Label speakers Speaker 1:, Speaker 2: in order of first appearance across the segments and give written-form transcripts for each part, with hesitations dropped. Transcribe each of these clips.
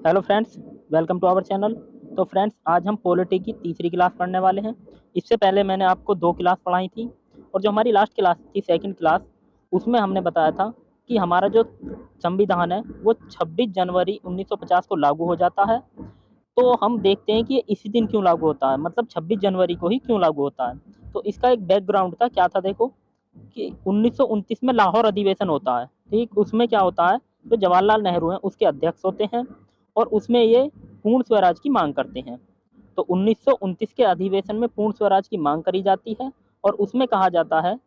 Speaker 1: Hello friends, welcome to our channel. तो friends, आज हम पॉलिटी की तीसरी क्लास पढ़ने वाले हैं। इससे पहले मैंने आपको दो क्लास पढ़ाई थी और जो हमारी लास्ट क्लास थी सेकंड क्लास, उसमें हमने बताया था कि हमारा जो संविधान है वो 26 जनवरी 1950 को लागू हो जाता है। तो हम देखते हैं कि ये इसी दिन क्यों लागू होता है, मतलब 26 जनवरी को ही क्यों लागू होता है। तो इसका एक बैकग्राउंड था, क्या था देखो कि 1929 में लाहौर अधिवेशन होता है। ठीक, उसमें क्या होता है, जो जवाहरलाल नेहरू हैं उसके अध्यक्ष होते हैं और उसमें ये पूर्ण स्वराज की मांग करते हैं। तो 1929 के अधिवेशन में पूर्ण स्वराज की मांग करी जाती है और उसमें कहा जाता है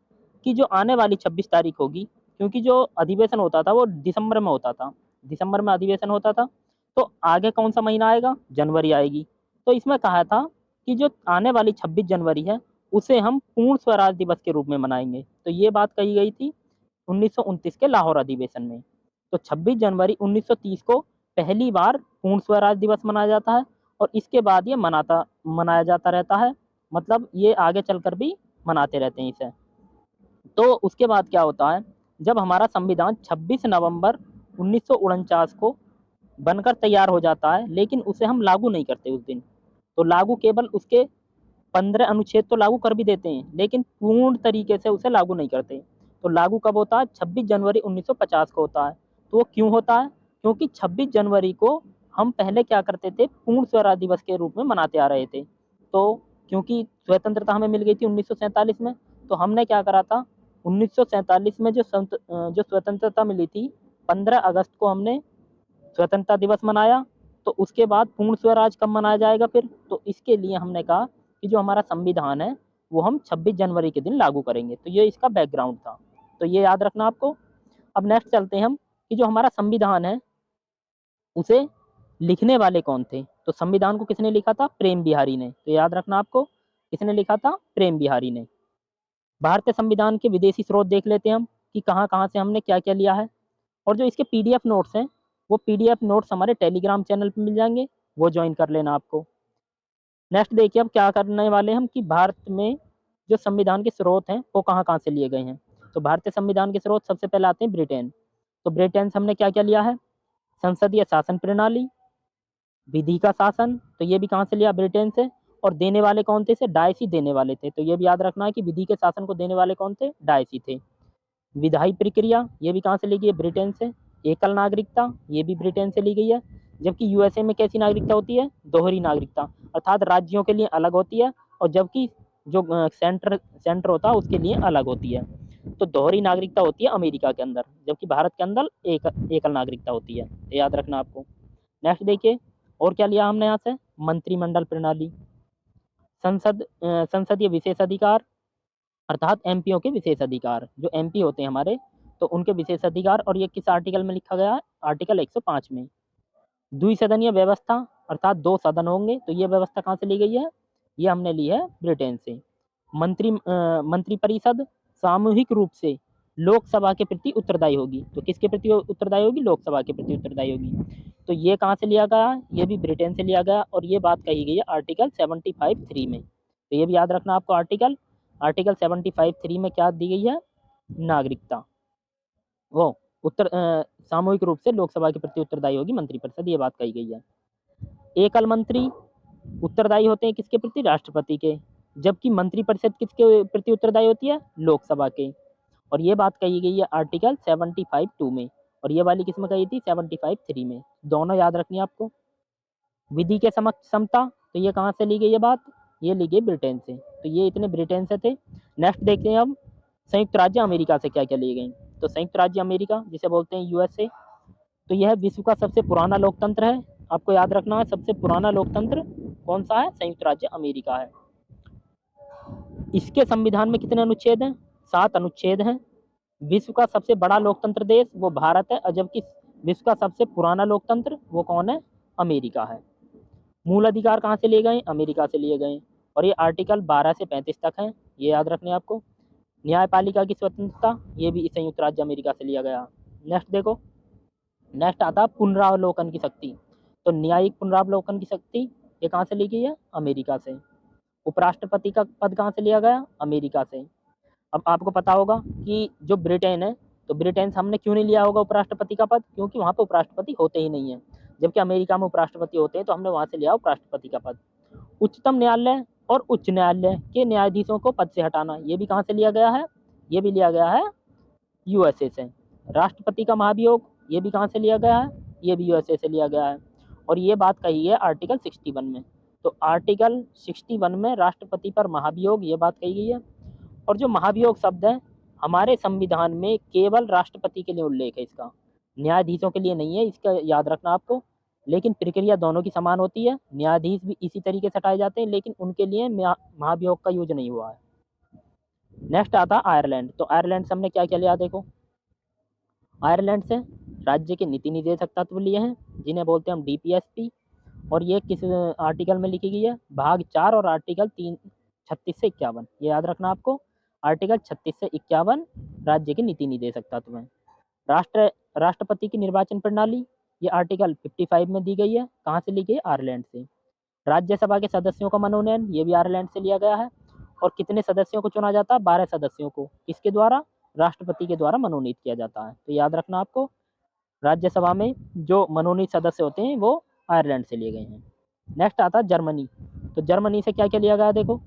Speaker 1: कि जो आने वाली 26 तारीख होगी, क्योंकि जो अधिवेशन होता था वो दिसंबर में होता था, दिसंबर में अधिवेशन होता था, तो आगे कौन सा महीना आएगा, जनवरी आएगी। तो इसमें कहा था कि जो आने वाली 26 जनवरी है उसे हम पूर्ण स्वराज दिवस के रूप में मनाएंगे। तो ये बात कही गई थी 1929 के लाहौर अधिवेशन में। तो 26 जनवरी 1930 को पहली बार पूर्ण स्वराज दिवस मनाया जाता है और इसके बाद ये मनाया जाता रहता है, मतलब ये आगे चलकर भी मनाते रहते हैं इसे। तो उसके बाद क्या होता है, जब हमारा संविधान 26 नवंबर 1949 को बनकर तैयार हो जाता है, लेकिन उसे हम लागू नहीं करते उस दिन। तो लागू केवल उसके 15 अनुच्छेद तो लागू कर भी देते हैं, लेकिन पूर्ण तरीके से उसे लागू नहीं करते। तो लागू कब होता है, 26 जनवरी 1950 को होता है। तो वो क्यों होता है, क्योंकि 26 जनवरी को हम पहले क्या करते थे, पूर्ण स्वराज दिवस के रूप में मनाते आ रहे थे। तो क्योंकि स्वतंत्रता हमें मिल गई थी 1947 में, तो हमने क्या करा था, 1947 में जो स्वतंत्रता मिली थी, 15 अगस्त को हमने स्वतंत्रता दिवस मनाया। तो उसके बाद पूर्ण स्वराज कब मनाया जाएगा फिर, तो इसके लिए हमने कहा कि जो हमारा संविधान है वो हम 26 जनवरी के दिन लागू करेंगे। तो ये इसका बैकग्राउंड था, तो ये याद रखना आपको। अब नेक्स्ट चलते हैं हम कि जो हमारा संविधान है उसे लिखने वाले कौन थे। तो संविधान को किसने लिखा था, प्रेम बिहारी ने। तो याद रखना आपको, किसने लिखा था, प्रेम बिहारी ने। भारतीय संविधान के विदेशी स्रोत देख लेते हैं हम कि कहाँ कहाँ से हमने क्या क्या लिया है। और जो इसके पीडीएफ नोट्स हैं, वो पीडीएफ नोट्स हमारे टेलीग्राम चैनल पे मिल जाएंगे, वो ज्वाइन कर लेना आपको। नेक्स्ट देखिए अब क्या करने वाले हैं हम कि भारत में जो संविधान के स्रोत हैं वो कहाँ कहाँ से लिए गए हैं। तो भारतीय संविधान के स्रोत सबसे पहले आते हैं ब्रिटेन। तो ब्रिटेन से हमने क्या क्या लिया है, संसदीय शासन प्रणाली, विधि का शासन, तो ये भी कहाँ से लिया, ब्रिटेन से। और देने वाले कौन थे, इसे डायसी देने वाले थे। तो ये भी याद रखना है कि विधि के शासन को देने वाले कौन थे, डायसी थे। विधायी प्रक्रिया, ये भी कहाँ से ली गई है, ब्रिटेन से। एकल नागरिकता, ये भी ब्रिटेन से ली गई है। जबकि यूएसए में कैसी नागरिकता होती है, दोहरी नागरिकता, अर्थात राज्यों के लिए अलग होती है और जबकि जो सेंटर सेंटर होता है उसके लिए अलग होती है। तो दोहरी नागरिकता होती है अमेरिका के अंदर, जबकि भारत के अंदर एकल नागरिकता होती है। तो याद रखना आपको। नेक्स्ट देखिए और क्या लिया हमने यहाँ से, मंत्रिमंडल प्रणाली, संसदीय विशेष अधिकार, अर्थात एमपीओ के विशेष अधिकार, जो एमपी होते हैं हमारे, तो उनके विशेष अधिकार। और ये किस आर्टिकल में लिखा गया है, आर्टिकल 105 में। द्विसदनीय व्यवस्था, अर्थात दो सदन होंगे, तो ये व्यवस्था कहाँ से ली गई है, ये हमने ली है ब्रिटेन से। मंत्रिपरिषद सामूहिक रूप से लोकसभा के प्रति उत्तरदायी होगी। तो किसके प्रति उत्तरदायी होगी, लोकसभा के प्रति उत्तरदायी होगी। तो ये कहाँ से लिया गया, ये भी ब्रिटेन से लिया गया और ये बात कही गई है आर्टिकल 75(3) में। तो ये भी याद रखना आपको, आर्टिकल आर्टिकल 75(3) में क्या दी गई है, नागरिकता, वो सामूहिक रूप से लोकसभा के प्रति उत्तरदायी होगी मंत्रिपरिषद, ये बात कही गई है। एकल मंत्री उत्तरदायी होते हैं किसके प्रति, राष्ट्रपति के। जबकि मंत्रिपरिषद किसके प्रति उत्तरदायी होती है, लोकसभा के। और ये बात कही गई है आर्टिकल 75(2) में। और ये वाली किस में कही थी, 75(3) में। दोनों याद रखनी है आपको। विधि के समक्ष समता, तो ये कहाँ से ली गई है बात, ये ली गई ब्रिटेन से। तो ये इतने ब्रिटेन से थे। नेक्स्ट देखते हैं हम संयुक्त राज्य अमेरिका से क्या क्या ली गई। तो संयुक्त राज्य अमेरिका, जिसे बोलते हैं यूएसए, तो यह विश्व का सबसे पुराना लोकतंत्र है। आपको याद रखना है, सबसे पुराना लोकतंत्र कौन सा है, संयुक्त राज्य अमेरिका है। इसके संविधान में कितने अनुच्छेद हैं, 7 अनुच्छेद हैं। विश्व का सबसे बड़ा लोकतंत्र देश वो भारत है और जबकि विश्व का सबसे पुराना लोकतंत्र वो कौन है, अमेरिका है। मूल अधिकार कहाँ से लिए गए, अमेरिका से लिए गए। और ये आर्टिकल 12 से 35 तक हैं, ये याद रखने आपको। न्यायपालिका की स्वतंत्रता, ये भी संयुक्त राज्य अमेरिका से लिया गया। नेक्स्ट देखो, नेक्स्ट आता है पुनरावलोकन की शक्ति। तो न्यायिक पुनरावलोकन की शक्ति ये कहाँ से ली गई है, अमेरिका से। उपराष्ट्रपति का पद कहाँ से लिया गया, अमेरिका से। अब आपको पता होगा कि जो ब्रिटेन है, तो ब्रिटेन से हमने क्यों नहीं लिया होगा उपराष्ट्रपति का पद, क्योंकि वहाँ पे उपराष्ट्रपति होते ही नहीं है। जबकि अमेरिका में उपराष्ट्रपति होते हैं, तो हमने वहाँ से लिया उपराष्ट्रपति का पद। उच्चतम न्यायालय और उच्च न्यायालय के न्यायाधीशों को पद से हटाना, ये भी कहाँ से लिया गया है? ये भी लिया गया है यूएसए से। राष्ट्रपति का महाभियोग, ये भी कहाँ से लिया गया है? ये भी यूएसए से लिया गया है। और ये बात कही है आर्टिकल 61 में। तो आर्टिकल 61 में राष्ट्रपति पर महाभियोग, ये बात कही गई है। और जो महाभियोग शब्द है, हमारे संविधान में केवल राष्ट्रपति के लिए उल्लेख है इसका, न्यायाधीशों के लिए नहीं है, इसका याद रखना आपको। लेकिन प्रक्रिया दोनों की समान होती है, न्यायाधीश भी इसी तरीके से हटाए जाते हैं, लेकिन उनके लिए महाभियोग का यूज नहीं हुआ है। नेक्स्ट आता है आयरलैंड। तो आयरलैंड से हमने क्या क्या लिया देखो। आयरलैंड से राज्य के नीति निर्देशक तत्व लिए हैं, जिन्हें बोलते हैं हम डीपीएसपी। और ये किस आर्टिकल में लिखी गई है? भाग 4 और आर्टिकल 36 से 51, ये याद रखना आपको। आर्टिकल 36 से 51 राज्य के नीति निर्देशक तत्व हैं। राष्ट्रपति की निर्वाचन प्रणाली, ये आर्टिकल 55 में दी गई है। कहाँ से ली गई? आयरलैंड से। राज्यसभा के सदस्यों का मनोनयन, ये भी आयरलैंड से लिया गया है। और कितने सदस्यों को चुना जाता है? 12 सदस्यों को। किसके द्वारा? राष्ट्रपति के द्वारा मनोनीत किया जाता है। तो याद रखना आपको, राज्यसभा में जो मनोनीत सदस्य होते हैं वो आयरलैंड से लिए गए हैं। नेक्स्ट आता है जर्मनी। तो जर्मनी से क्या क्या लिया गया देखो।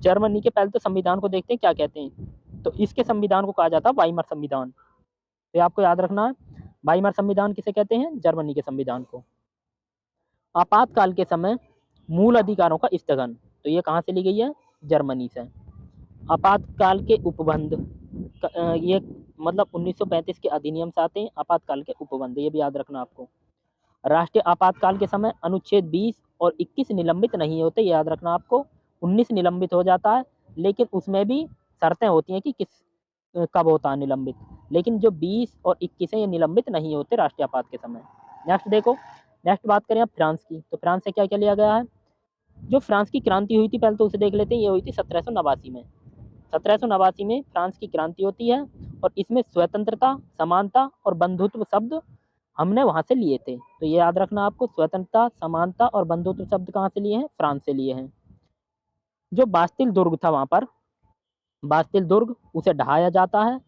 Speaker 1: जर्मनी के पहले तो संविधान को देखते हैं क्या कहते हैं। तो इसके संविधान को कहा जाता है वाइमर संविधान। तो आपको याद रखना है, वाइमर संविधान किसे कहते हैं? जर्मनी के संविधान को। आपातकाल के समय मूल अधिकारों का स्थगन, तो ये कहाँ से ली गई है? जर्मनी से। आपातकाल के उपबंध, ये मतलब 1935 के अधिनियम से आते हैं आपातकाल के उपबंध, ये भी याद रखना आपको। राष्ट्रीय आपातकाल के समय अनुच्छेद 20 और 21 निलंबित नहीं होते, ये याद रखना आपको। 19 निलंबित हो जाता है, लेकिन उसमें भी शर्तें होती हैं कि कब होता है निलंबित। लेकिन जो 20 और 21 है, ये निलंबित नहीं होते राष्ट्रीय आपात के समय। नेक्स्ट देखो, नेक्स्ट बात करें अब फ्रांस की। तो फ्रांस से क्या क्या लिया गया है? जो फ्रांस की क्रांति हुई थी, पहले तो उसे देख लेते हैं। ये हुई थी 1789 में। 1789 में फ्रांस की क्रांति होती है, और इसमें स्वतंत्रता, समानता और बंधुत्व शब्द हमने वहां से लिए थे। तो ये याद रखना आपको, स्वतंत्रता, समानता और बंधुत्व शब्द कहाँ से लिए हैं? फ्रांस से लिए हैं। जो बास्तिल दुर्ग था वहां पर, बास्तिल दुर्ग, उसे ढहाया जाता है,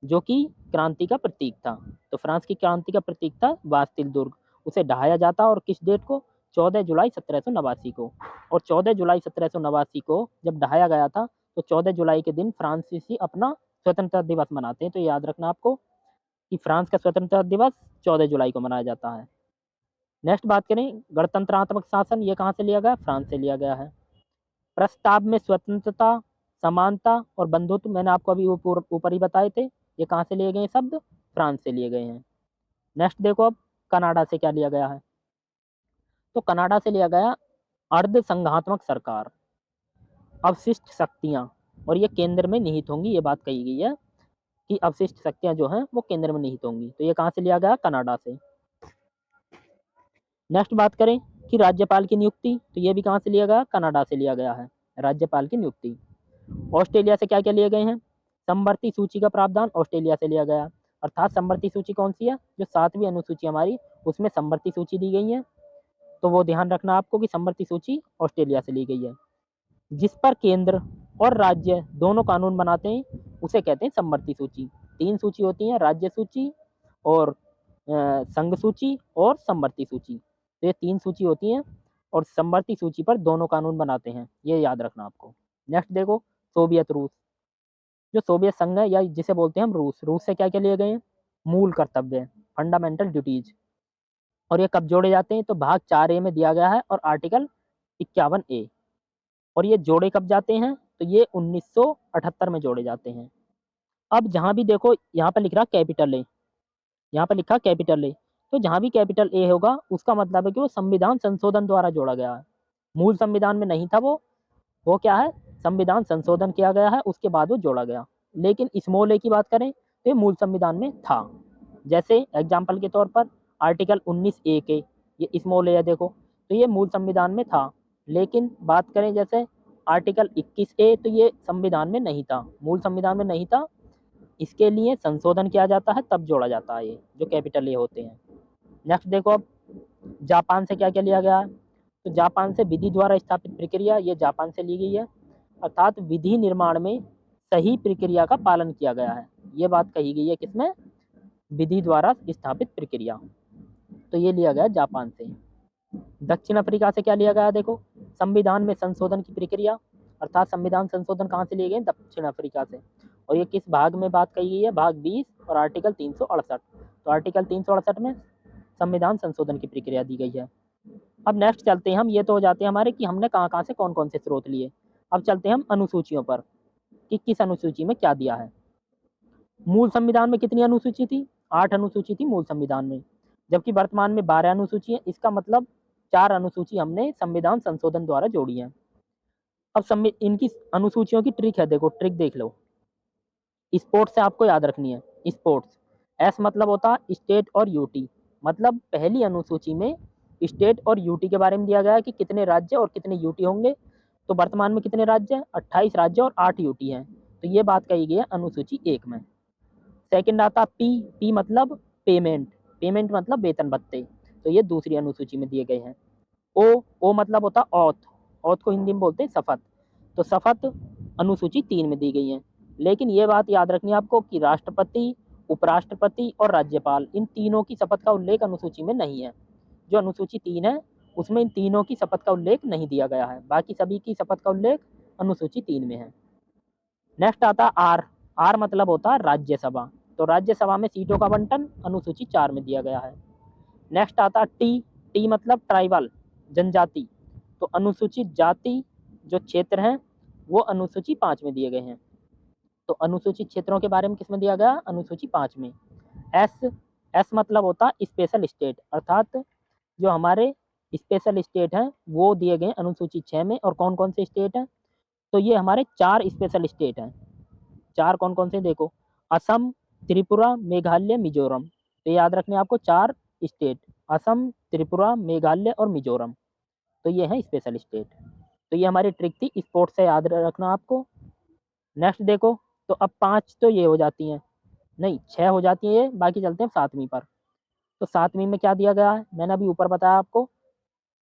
Speaker 1: जो कि क्रांति का प्रतीक था। तो फ्रांस की क्रांति का प्रतीक था बास्तिल दुर्ग, उसे ढहाया जाता है। और किस डेट को? 14 जुलाई 1789 को। और 14 जुलाई 1789 को जब ढहाया गया था, तो 14 जुलाई के दिन फ्रांसीसी अपना स्वतंत्रता दिवस मनाते हैं। तो याद रखना आपको कि फ्रांस का स्वतंत्रता दिवस 14 जुलाई को मनाया जाता है। नेक्स्ट बात करें गणतंत्रात्मक शासन, ये कहाँ से लिया गया? फ्रांस से लिया गया है। प्रस्ताव में स्वतंत्रता, समानता और बंधुत्व मैंने आपको अभी ऊपर ही बताए थे, ये कहाँ से लिए गए शब्द? फ्रांस से लिए गए हैं। नेक्स्ट देखो अब कनाडा से क्या लिया गया है। तो कनाडा से लिया गया अर्ध संघात्मक सरकार, अवशिष्ट शक्तियां, और ये केंद्र में निहित होंगी, ये बात कही गई है कि अवशिष्ट शक्तियां जो हैं वो केंद्र में निहित होंगी। तो ये कहाँ से लिया गया? कनाडा से। नेक्स्ट बात करें कि राज्यपाल की नियुक्ति, तो ये भी कहाँ से लिया गया? कनाडा से लिया गया है, राज्यपाल की नियुक्ति। ऑस्ट्रेलिया से क्या क्या लिए गए हैं? समवर्ती सूची का प्रावधान ऑस्ट्रेलिया से लिया गया। अर्थात समवर्ती सूची कौन सी है? जो 7वीं अनुसूची हमारी, उसमें समवर्ती सूची दी गई है। तो वो ध्यान रखना आपको कि समवर्ती सूची ऑस्ट्रेलिया से ली गई है। जिस पर केंद्र और राज्य दोनों कानून बनाते हैं, उसे कहते हैं समवर्ती सूची। 3 सूची होती हैं, राज्य सूची और संघ सूची और समवर्ती सूची। तो ये 3 सूची होती हैं, और समवर्ती सूची पर दोनों कानून बनाते हैं, ये याद रखना आपको। नेक्स्ट देखो, सोवियत रूस। जो सोवियत संघ है, या जिसे बोलते हैं हम रूस, रूस से क्या क्या लिए गए हैं? मूल कर्तव्य, फंडामेंटल ड्यूटीज। और ये कब जोड़े जाते हैं? तो भाग 4A में दिया गया है, और आर्टिकल 51A। और ये जोड़े कब जाते हैं? तो ये 1978 में जोड़े जाते हैं। अब जहाँ भी देखो, यहाँ पर लिख रहा कैपिटल ए, यहाँ पर लिखा कैपिटल ए। तो जहाँ भी कैपिटल ए होगा, उसका मतलब है कि वो संविधान संशोधन द्वारा जोड़ा गया है। मूल संविधान में नहीं था वो क्या है? संविधान संशोधन किया गया है, उसके बाद वो जोड़ा गया। लेकिन स्मॉल ए की बात करें तो ये मूल संविधान में था। जैसे एग्जाम्पल के तौर पर आर्टिकल 19A के, ये स्मॉल ए है देखो, तो ये मूल संविधान में था। लेकिन बात करें जैसे आर्टिकल 21A, तो ये संविधान में नहीं था, मूल संविधान में नहीं था। इसके लिए संशोधन किया जाता है, तब जोड़ा जाता है ये जो कैपिटल ए होते हैं। नेक्स्ट देखो अब जापान से क्या क्या लिया गया है। तो जापान से विधि द्वारा स्थापित प्रक्रिया, ये जापान से ली गई है। अर्थात विधि निर्माण में सही प्रक्रिया का पालन किया गया है, ये बात कही गई है किसमें? विधि द्वारा स्थापित प्रक्रिया। तो ये लिया गया जापान से। दक्षिण अफ्रीका से क्या लिया गया, देखो संविधान में संशोधन की प्रक्रिया, अर्थात संविधान संशोधन कहाँ से लिए गए, दक्षिण अफ्रीका से। और ये किस भाग में बात कही गई है, भाग 20 और आर्टिकल 368। तो आर्टिकल 368 में संविधान संशोधन की प्रक्रिया दी गई है। अब नेक्स्ट चलते हैं हम, ये तो हो जाते हैं हमारे कि हमने कहाँ कहाँ से कौन कौन से स्रोत लिए। अब चलते हैं हम अनुसूचियों पर कि किस अनुसूची में क्या दिया है। मूल संविधान में कितनी अनुसूची थी, 8 अनुसूची थी मूल संविधान में, जबकि वर्तमान में 12 अनुसूची है। इसका मतलब 4 अनुसूची हमने संविधान संशोधन द्वारा जोड़ी है। अब इनकी अनुसूचियों की ट्रिक है, देखो ट्रिक देख लो। स्पोर्ट्स से आपको याद रखनी है, स्पोर्ट्स। एस मतलब होता है स्टेट और यूटी, मतलब पहली अनुसूची में स्टेट और यूटी के बारे में दिया गया है कि कितने राज्य और कितने यूटी होंगे। तो वर्तमान में कितने राज्य हैं, 28 राज्य और 8 यूटी हैं। तो ये बात कही गई है अनुसूची 1 में। सेकंड आता पी, पी मतलब पेमेंट, पेमेंट मतलब वेतन भत्ते, तो ये दूसरी अनुसूची में दिए गए हैं। ओ मतलब होता औथ, औथ को हिंदी में बोलते हैं शपथ, तो शपथ अनुसूची 3 में दी गई है। लेकिन ये बात याद रखनी है आपको कि राष्ट्रपति, उपराष्ट्रपति और राज्यपाल, इन तीनों की शपथ का उल्लेख अनुसूची में नहीं है। जो अनुसूची 3 है उसमें इन तीनों की शपथ का उल्लेख नहीं दिया गया है, बाकी सभी की शपथ का उल्लेख अनुसूची 3 में है। नेक्स्ट आता आर, आर मतलब होता है राज्यसभा, तो राज्यसभा में सीटों का बंटन अनुसूची 4 में दिया गया है। नेक्स्ट आता टी, टी मतलब ट्राइबल, जनजाति, तो अनुसूचित जाति जो क्षेत्र हैं वो अनुसूची 5 में दिए गए हैं। तो अनुसूचित क्षेत्रों के बारे में किसमें दिया गया, अनुसूची 5 में। एस, एस मतलब होता स्पेशल स्टेट, अर्थात जो हमारे स्पेशल स्टेट हैं वो दिए गए अनुसूची 6 में। और कौन कौन से स्टेट हैं, तो ये हमारे 4 स्पेशल स्टेट हैं। 4 कौन कौन से, देखो असम, त्रिपुरा, मेघालय, मिजोरम। तो याद रखने आपको 4 स्टेट, असम, त्रिपुरा, मेघालय और मिजोरम, तो ये है स्पेशल स्टेट। तो ये हमारी ट्रिक थी, स्पोर्ट्स से याद रखना आपको। नेक्स्ट देखो, तो अब 5 तो ये हो जाती हैं, नहीं 6 हो जाती है ये, बाकी चलते हैं 7वीं पर। तो 7वीं में क्या दिया गया है, मैंने अभी ऊपर बताया आपको।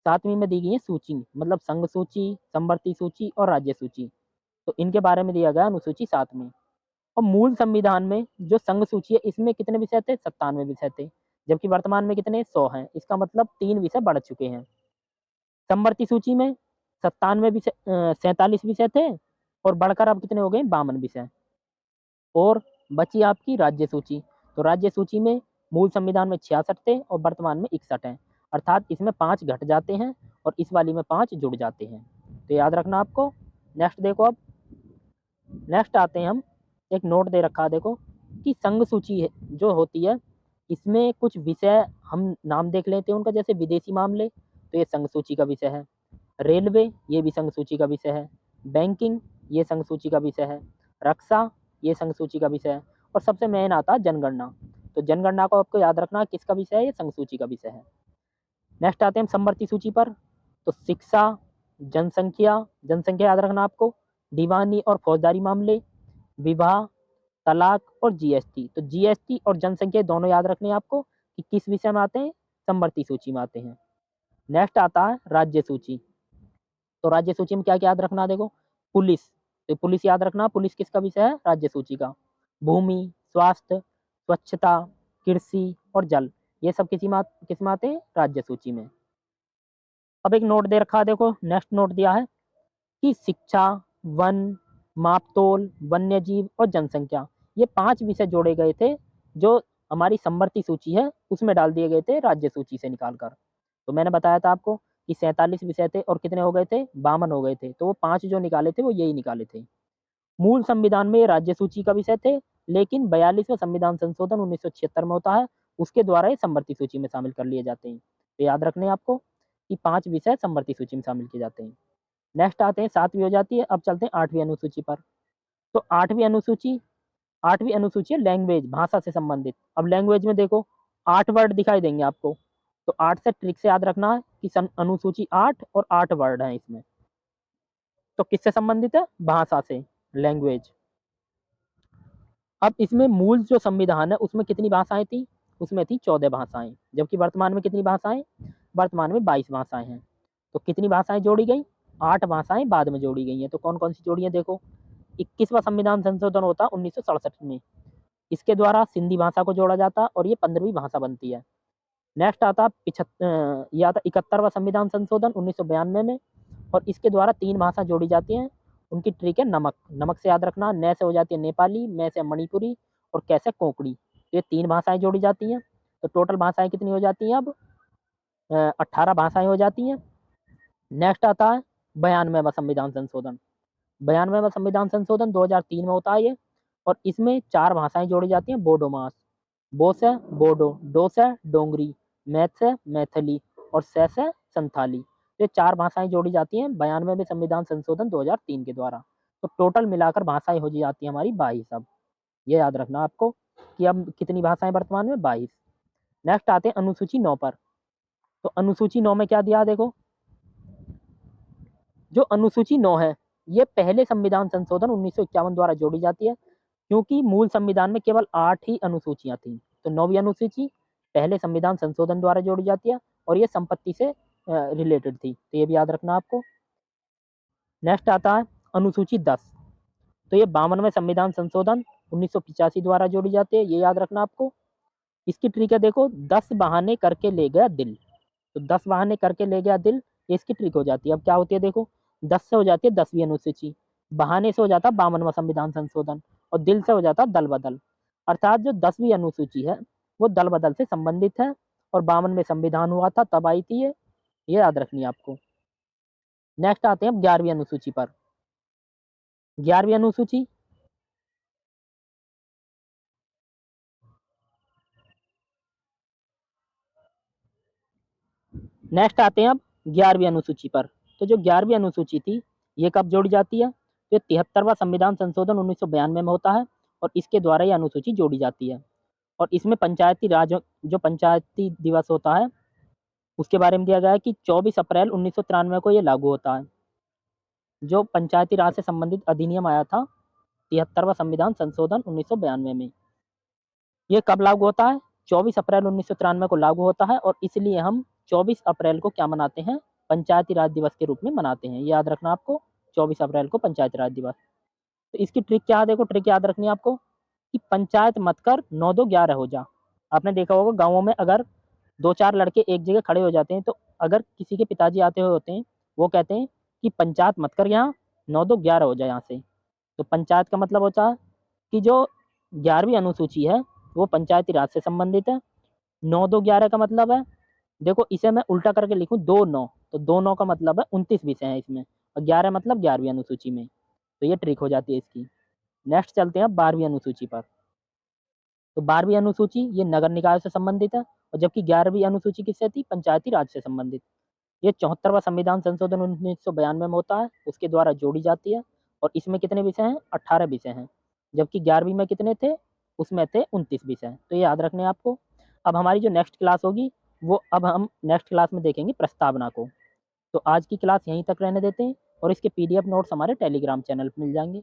Speaker 1: 7वीं में दी गई है सूची, मतलब संघ सूची, समवर्ती सूची और राज्य सूची। तो इनके बारे में दिया गया अनुसूची 7 में। और मूल संविधान में जो संघ सूची है इसमें कितने विषय थे, 97 विषय थे, जबकि वर्तमान में कितने 100 हैं। इसका मतलब 3 विषय बढ़ चुके हैं। समवर्ती सूची में 97 विषय, 47 विषय थे, और बढ़कर अब कितने हो गए, 52 विषय। और बची आपकी राज्य सूची, तो राज्य सूची में मूल संविधान में 66 थे और वर्तमान में 61 हैं, अर्थात इसमें 5 घट जाते हैं और इस वाली में 5 जुड़ जाते हैं। तो याद रखना आपको। नेक्स्ट देखो, अब नेक्स्ट आते हैं हम, एक नोट दे रखा है देखो कि संघ सूची जो होती है इसमें कुछ विषय हम नाम देख लेते हैं उनका, जैसे विदेशी मामले, तो ये संघ सूची का विषय है। रेलवे, ये भी संघ सूची का विषय है। बैंकिंग, ये संघ सूची का विषय है। रक्षा, ये संघ सूची का विषय है। और सबसे मेन आता है जनगणना, तो जनगणना को आपको याद रखना किसका विषय है, ये संघ सूची का विषय है। नेक्स्ट आते हैं हम समवर्ती सूची पर, तो शिक्षा, जनसंख्या, जनसंख्या याद रखना आपको, दीवानी और फौजदारी मामले, विवाह, तलाक और जीएसटी। तो जीएसटी और जनसंख्या दोनों याद रखने हैं आपको कि किस विषय में आते हैं, समवर्ती सूची में आते हैं। नेक्स्ट आता है राज्य सूची, तो राज्य सूची में क्या क्या याद रखना, देखो पुलिस, तो पुलिस याद रखना, पुलिस किसका विषय है, राज्य सूची का। भूमि, स्वास्थ्य, स्वच्छता, कृषि और जल, ये सब किस में आते हैं, राज्य सूची में। अब एक नोट दे रखा है, देखो नेक्स्ट नोट दिया है कि शिक्षा, वन, मापतोल, वन्य जीव और जनसंख्या, ये 5 विषय जोड़े गए थे जो हमारी समवर्ती सूची है उसमें डाल दिए गए थे राज्य सूची से निकालकर। तो मैंने बताया था आपको कि 47 विषय थे और कितने हो गए थे, 52 हो गए थे, तो वो 5 जो निकाले थे वो यही निकाले थे। मूल संविधान में राज्य सूची का विषय थे, लेकिन 42वें संविधान संशोधन 1976 में होता है, उसके द्वारा ये समवर्ती सूची में शामिल कर लिए जाते हैं। तो याद रखने आपको कि 5 विषय समवर्ती सूची में शामिल किए जाते हैं। नेक्स्ट आते हैं, 7वीं हो जाती है, अब चलते हैं 8वीं अनुसूची पर। तो 8वीं अनुसूची है लैंग्वेज, भाषा से संबंधित। अब लैंग्वेज में देखो 8 वर्ड दिखाई देंगे आपको, तो 8 से ट्रिक से याद रखना है कि अनुसूची 8 और 8 वर्ड हैं इसमें। तो किससे संबंधित है, भाषा से, लैंग्वेज। अब इसमें मूल जो संविधान है उसमें कितनी भाषाएं थी, उसमें थी 14 भाषाएं, जबकि वर्तमान में कितनी भाषाएं, वर्तमान में 22 भाषाएं हैं। तो कितनी भाषाएं जोड़ी गई, 8 भाषाएं बाद में जोड़ी गई हैं। तो कौन कौन सी जोड़ी है, देखो 21वां संविधान संशोधन होता 1967 में, इसके द्वारा सिंधी भाषा को जोड़ा जाता और ये 15वीं भाषा बनती है। नेक्स्ट आता ये आता 71वां संविधान संशोधन 1992 में, और इसके द्वारा 3 भाषा जोड़ी जाती हैं। उनकी ट्रिक है नमक। नमक से याद रखना, न से हो जाती है नेपाली, मैं से मणिपुरी और कै से कोंकणी। ये 3 भाषाएँ जोड़ी जाती हैं। तो टोटल भाषाएँ कितनी हो जाती हैं अब? 18 भाषाएँ हो जाती हैं। नेक्स्ट आता है 92वां संविधान संशोधन। 92वां संविधान संशोधन 2003 में होता है ये, और इसमें 4 भाषाएँ जोड़ी जाती हैं बोडोमास। बो से बोडो, डो से डोगरी, मैथ से मैथिली और से संथाली। ये 4 भाषाएँ जोड़ी जाती हैं 92वें संविधान संशोधन 2003 के द्वारा। तो टोटल मिलाकर भाषाएँ हो जाती हैं हमारी 22 अब। ये याद रखना आपको कि अब कितनी भाषाएँ वर्तमान में 22। नेक्स्ट आते हैं अनुसूची 9 पर। तो अनुसूची 9 में क्या दिया देखो, जो अनुसूची 9 है, ये पहले संविधान संशोधन 1951 द्वारा जोड़ी जाती है, क्योंकि मूल संविधान में केवल 8 ही अनुसूचियाँ थीं। तो 9वीं अनुसूची पहले संविधान संशोधन द्वारा जोड़ी जाती है, और ये संपत्ति से रिलेटेड थी। तो ये भी याद रखना आपको। नेक्स्ट आता है अनुसूची 10। तो ये 52वें संविधान संशोधन 1985 द्वारा जोड़ी जाती है, ये याद रखना आपको। इसकी ट्रिक है देखो, 10 बहाने करके ले गया दिल। तो 10 बहाने करके ले गया दिल, ये इसकी ट्रिक हो जाती है। अब क्या होती है देखो, 10 से हो जाती है 10वीं अनुसूची, बहाने से हो जाता है 52वां संविधान संशोधन, और दिल से हो जाता है दल बदल। अर्थात जो 10वीं अनुसूची है वो दल बदल से संबंधित है, और 52 में संविधान हुआ था तब आई थी ये याद रखनी है आपको। नेक्स्ट आते हैं अब 11वीं अनुसूची पर। 11वीं अनुसूची, नेक्स्ट आते हैं अब 11वीं अनुसूची पर। तो जो 11वीं अनुसूची थी, ये कब जोड़ी जाती है? तो 73वां संविधान संशोधन 1992 में होता है, और इसके द्वारा ये अनुसूची जोड़ी जाती है। और इसमें पंचायती राज, जो पंचायती दिवस होता है, उसके बारे में दिया गया है कि 24 अप्रैल 1993 को ये लागू होता है। जो पंचायती राज से संबंधित अधिनियम आया था 73वां संविधान संशोधन 1992 में, ये कब लागू होता है? 24 अप्रैल 1993 को लागू होता है, और इसलिए हम 24 अप्रैल को क्या मनाते हैं? पंचायती राज दिवस के रूप में मनाते हैं। ये याद रखना आपको, 24 अप्रैल को पंचायती राज दिवस। तो इसकी ट्रिक क्या है देखो, ट्रिक याद रखनी है आपको कि पंचायत मत कर 9 2 11 हो जा। आपने देखा होगा गाँवों में अगर 2-4 लड़के एक जगह खड़े हो जाते हैं, तो अगर किसी के पिताजी आते हुए होते हैं, वो कहते हैं कि पंचायत मत कर यहाँ, 9 2 11 हो जाए यहाँ से। तो पंचायत का मतलब होता है कि जो 11वीं अनुसूची है, वो पंचायती राज से संबंधित है। 9 2 11 का मतलब है, देखो इसे मैं उल्टा करके लिखूँ 2 9, तो 2 9 का मतलब है 29 विषय हैं इसमें, और 11 मतलब 11वीं अनुसूची में। तो ये ट्रिक हो जाती है इसकी। नेक्स्ट चलते हैं अब 12वीं अनुसूची पर। तो 12वीं अनुसूची ये नगर निकाय से संबंधित है, और जबकि 11वीं अनुसूची किससे थी? पंचायती राज से संबंधित। ये 74वां संविधान संशोधन 1992 में होता है, उसके द्वारा जोड़ी जाती है, और इसमें कितने विषय हैं? 18 विषय हैं। जबकि 11वीं में कितने थे? उसमें थे 29 विषय। तो ये याद रखने हैं आपको। अब हमारी जो नेक्स्ट क्लास होगी, वो अब हम नेक्स्ट क्लास में देखेंगे प्रस्तावना को। तो आज की क्लास यहीं तक रहने देते हैं, और इसके पीडीएफ नोट्स हमारे टेलीग्राम चैनल पर मिल जाएंगे।